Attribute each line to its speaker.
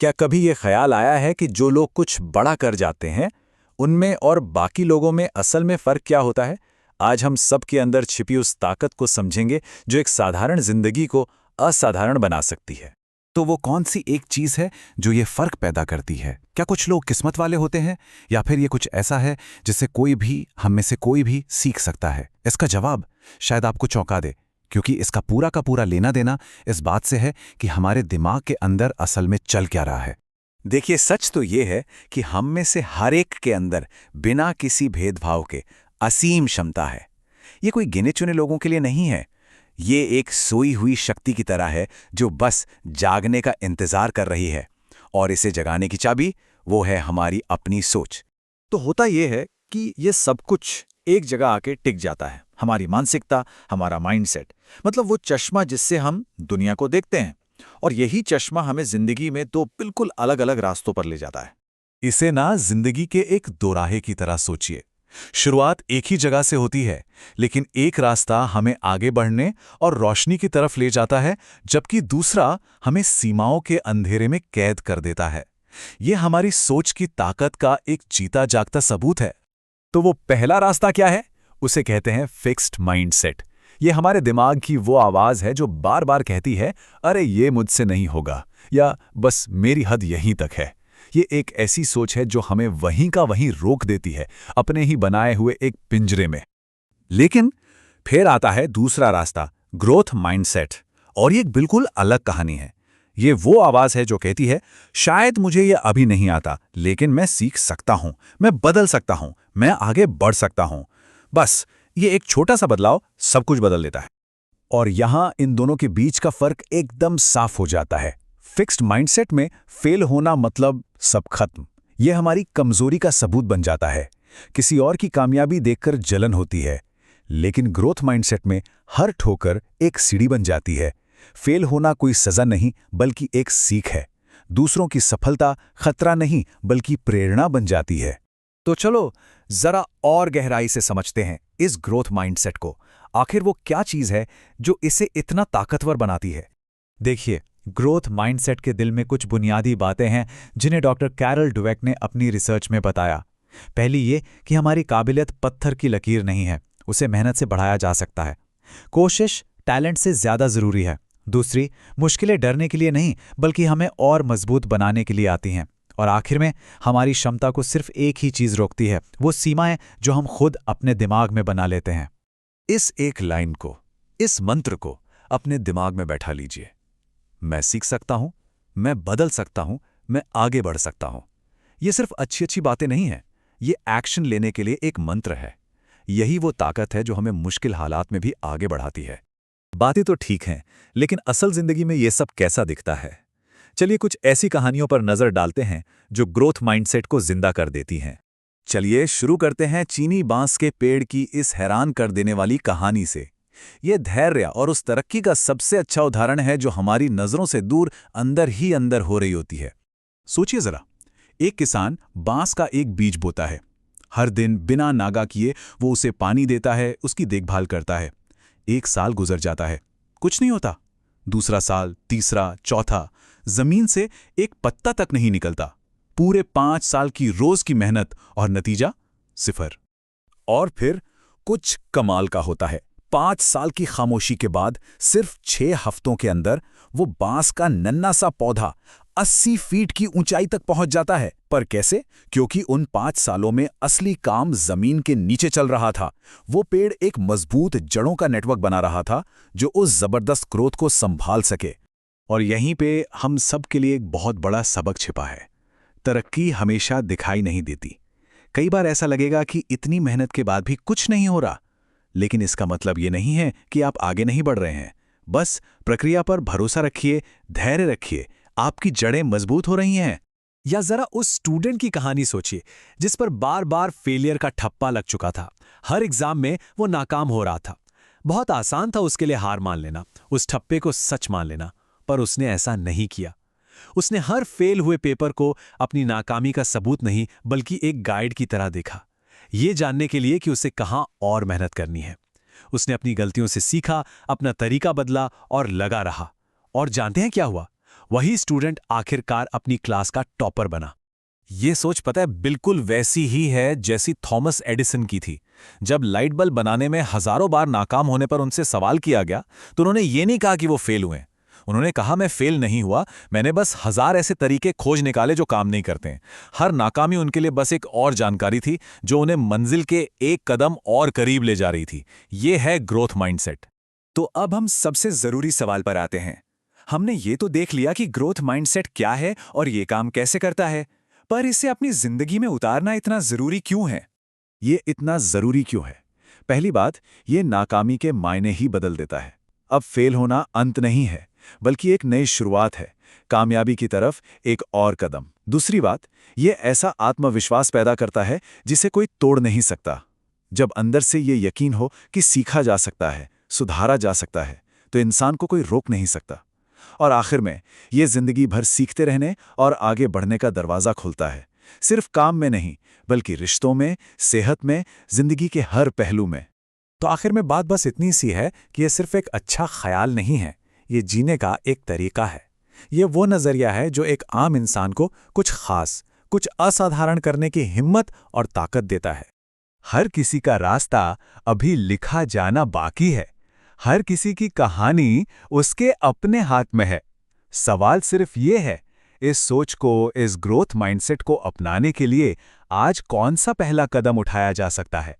Speaker 1: क्या कभी ये ख्याल आया है कि जो लोग कुछ बड़ा कर जाते हैं, उनमें और बाकी लोगों में असल में फ़र्क क्या होता है? आज हम सब के अंदर छिपी उस ताकत को समझेंगे जो एक साधारण जिंदगी को असाधारण बना सकती है।
Speaker 2: तो वो कौन सी एक चीज है जो ये फर्क पैदा करती है? क्या कुछ लोग किस्मत वाले होते हैं, या फिर ये कुछ ऐसा है जिससे कोई भी, हम में से कोई भी सीख सकता है? इसका जवाब शायद आपको चौंका दे, क्योंकि इसका पूरा का पूरा लेना देना इस बात से है कि हमारे दिमाग के अंदर असल में चल क्या रहा है।
Speaker 1: देखिए, सच तो ये है कि हम में से हर एक के अंदर बिना किसी भेदभाव के असीम क्षमता है। ये कोई गिने चुने लोगों के लिए नहीं है। ये एक सोई हुई शक्ति की तरह है जो बस जागने का इंतजार कर रही है, और इसे जगाने की चाबी वो है हमारी अपनी सोच।
Speaker 3: तो होता यह है कि ये सब कुछ एक जगह आके टिक जाता है, हमारी मानसिकता, हमारा माइंडसेट, मतलब वो चश्मा जिससे हम दुनिया को देखते हैं। और यही चश्मा हमें जिंदगी में दो बिल्कुल अलग अलग रास्तों पर ले जाता है।
Speaker 2: इसे ना जिंदगी के एक दोराहे की तरह सोचिए। शुरुआत एक ही जगह से होती है, लेकिन एक रास्ता हमें आगे बढ़ने और रोशनी की तरफ ले जाता है, जबकि दूसरा हमें सीमाओं के अंधेरे में कैद कर देता है। यह हमारी सोच की ताकत का एक जीता जागता सबूत है।
Speaker 1: तो वो पहला रास्ता क्या है? उसे कहते हैं फिक्स्ड माइंडसेट। ये हमारे दिमाग की वो आवाज है जो बार बार कहती है, अरे ये मुझसे नहीं होगा, या बस मेरी हद यहीं तक है। ये एक ऐसी सोच है जो हमें वहीं का वहीं रोक देती है, अपने ही बनाए हुए एक पिंजरे में। लेकिन फिर आता है दूसरा रास्ता, ग्रोथ माइंडसेट, और ये एक बिल्कुल अलग कहानी है। ये वो आवाज है जो कहती है, शायद मुझे ये अभी नहीं आता, लेकिन मैं सीख सकता हूं, मैं बदल सकता हूं, मैं आगे बढ़ सकता हूं। बस ये एक छोटा सा बदलाव सब कुछ बदल देता है। और यहां इन दोनों के बीच का फर्क एकदम साफ हो जाता है। फिक्स्ड माइंडसेट में फेल होना मतलब सब खत्म। यह हमारी कमजोरी का सबूत बन जाता है। किसी और की कामयाबी देखकर जलन होती है। लेकिन ग्रोथ माइंडसेट में हर ठोकर एक सीढ़ी बन जाती है। फेल होना कोई सजा नहीं, बल्कि एक सीख है। दूसरों की सफलता खतरा नहीं, बल्कि प्रेरणा बन जाती है।
Speaker 3: तो चलो जरा और गहराई से समझते हैं इस ग्रोथ माइंडसेट को। आखिर वो क्या चीज है जो इसे इतना ताकतवर बनाती है? देखिए, ग्रोथ माइंडसेट के दिल में कुछ बुनियादी बातें हैं जिन्हें डॉक्टर कैरल डवेक ने अपनी रिसर्च में बताया। पहली ये कि हमारी काबिलियत पत्थर की लकीर नहीं है, उसे मेहनत से बढ़ाया जा सकता है। कोशिश टैलेंट से ज्यादा जरूरी है। दूसरी, मुश्किलें डरने के लिए नहीं, बल्कि हमें और मजबूत बनाने के लिए आती हैं। और आखिर में हमारी क्षमता को सिर्फ एक ही चीज रोकती है, वो सीमाएं जो हम खुद अपने दिमाग में बना लेते हैं।
Speaker 2: इस एक लाइन को, इस मंत्र को अपने दिमाग में बैठा लीजिए। मैं सीख सकता हूं, मैं बदल सकता हूं, मैं आगे बढ़ सकता हूं। ये सिर्फ अच्छी अच्छी बातें नहीं हैं, ये एक्शन लेने के लिए एक मंत्र है। यही वो ताकत है जो हमें मुश्किल हालात में भी आगे बढ़ाती है।
Speaker 1: बातें तो ठीक हैं, लेकिन असल जिंदगी में ये सब कैसा दिखता है? चलिए कुछ ऐसी कहानियों पर नजर डालते हैं जो ग्रोथ माइंडसेट को जिंदा कर देती हैं। चलिए शुरू करते हैं चीनी बांस के पेड़ की इस हैरान कर देने वाली कहानी से। ये धैर्य और उस तरक्की का सबसे अच्छा उदाहरण है जो हमारी नजरों से दूर अंदर ही अंदर हो रही होती है। सोचिए जरा, एक किसान बांस का एक बीज बोता है। हर दिन बिना नागा किए वो उसे पानी देता है, उसकी देखभाल करता है। एक साल गुजर जाता है, कुछ नहीं होता। दूसरा साल, तीसरा, चौथा, जमीन से एक पत्ता तक नहीं निकलता। पूरे 5 साल की रोज की मेहनत और नतीजा सिफर। और फिर कुछ कमाल का होता है। 5 साल की खामोशी के बाद सिर्फ 6 हफ्तों के अंदर वो बांस का नन्हा सा पौधा 80 फीट की ऊंचाई तक पहुंच जाता है। पर कैसे? क्योंकि उन 5 सालों में असली काम जमीन के नीचे चल रहा था। वो पेड़ एक मजबूत जड़ों का नेटवर्क बना रहा था जो उस जबरदस्त ग्रोथ को संभाल सके। और यहीं पे हम सब के लिए एक बहुत बड़ा सबक छिपा है। तरक्की हमेशा दिखाई नहीं देती। कई बार ऐसा लगेगा कि इतनी मेहनत के बाद भी कुछ नहीं हो रहा, लेकिन इसका मतलब ये नहीं है कि आप आगे नहीं बढ़ रहे हैं। बस प्रक्रिया पर भरोसा रखिए, धैर्य रखिए, आपकी जड़ें मजबूत हो रही हैं।
Speaker 3: या जरा उस स्टूडेंट की कहानी सोचिए जिस पर बार बार फेलियर का ठप्पा लग चुका था। हर एग्जाम में वो नाकाम हो रहा था। बहुत आसान था उसके लिए हार मान लेना, उस ठप्पे को सच मान लेना, पर उसने ऐसा नहीं किया। उसने हर फेल हुए पेपर को अपनी नाकामी का सबूत नहीं, बल्कि एक गाइड की तरह देखा, ये जानने के लिए कि उसे कहां और मेहनत करनी है। उसने अपनी गलतियों से सीखा, अपना तरीका बदला और लगा रहा। और जानते हैं क्या हुआ? वही स्टूडेंट आखिरकार अपनी क्लास का टॉपर बना। ये सोच पता है बिल्कुल वैसी ही है जैसी थॉमस एडिसन की थी। जब लाइट बल्ब बनाने में हजारों बार नाकाम होने पर उनसे सवाल किया गया तो उन्होंने ये नहीं कहा कि वो फेल हुए। उन्होंने कहा मैं फेल नहीं हुआ, मैंने बस 1000 ऐसे तरीके खोज निकाले जो काम नहीं करते हैं। हर नाकामी उनके लिए बस एक और जानकारी थी जो उन्हें मंजिल के एक कदम और करीब ले जा रही थी। ये है ग्रोथ माइंडसेट।
Speaker 1: तो अब हम सबसे जरूरी सवाल पर आते हैं। हमने ये तो देख लिया कि ग्रोथ माइंडसेट क्या है और ये काम कैसे करता है, पर इसे अपनी जिंदगी में उतारना इतना जरूरी क्यों है?
Speaker 2: ये इतना जरूरी क्यों है? पहली बात, ये नाकामी के मायने ही बदल देता है। अब फेल होना अंत नहीं है, बल्कि एक नई शुरुआत है, कामयाबी की तरफ एक और कदम। दूसरी बात, ये ऐसा आत्मविश्वास पैदा करता है जिसे कोई तोड़ नहीं सकता। जब अंदर से ये यकीन हो कि सीखा जा सकता है, सुधारा जा सकता है, तो इंसान को कोई रोक नहीं सकता। और आखिर में ये जिंदगी भर सीखते रहने और आगे बढ़ने का दरवाज़ा खोलता है, सिर्फ काम में नहीं, बल्कि रिश्तों में, सेहत में, जिंदगी के हर पहलू में।
Speaker 3: तो आखिर में बात बस इतनी सी है कि यह सिर्फ एक अच्छा ख्याल नहीं है, ये जीने का एक तरीका है। ये वो नज़रिया है जो एक आम इंसान को कुछ खास, कुछ असाधारण करने की हिम्मत और ताकत देता है।
Speaker 2: हर किसी का रास्ता अभी लिखा जाना बाकी है। हर किसी की कहानी उसके अपने हाथ में है। सवाल सिर्फ ये है, इस सोच को, इस ग्रोथ माइंडसेट को अपनाने के लिए आज कौन सा पहला कदम उठाया जा सकता है?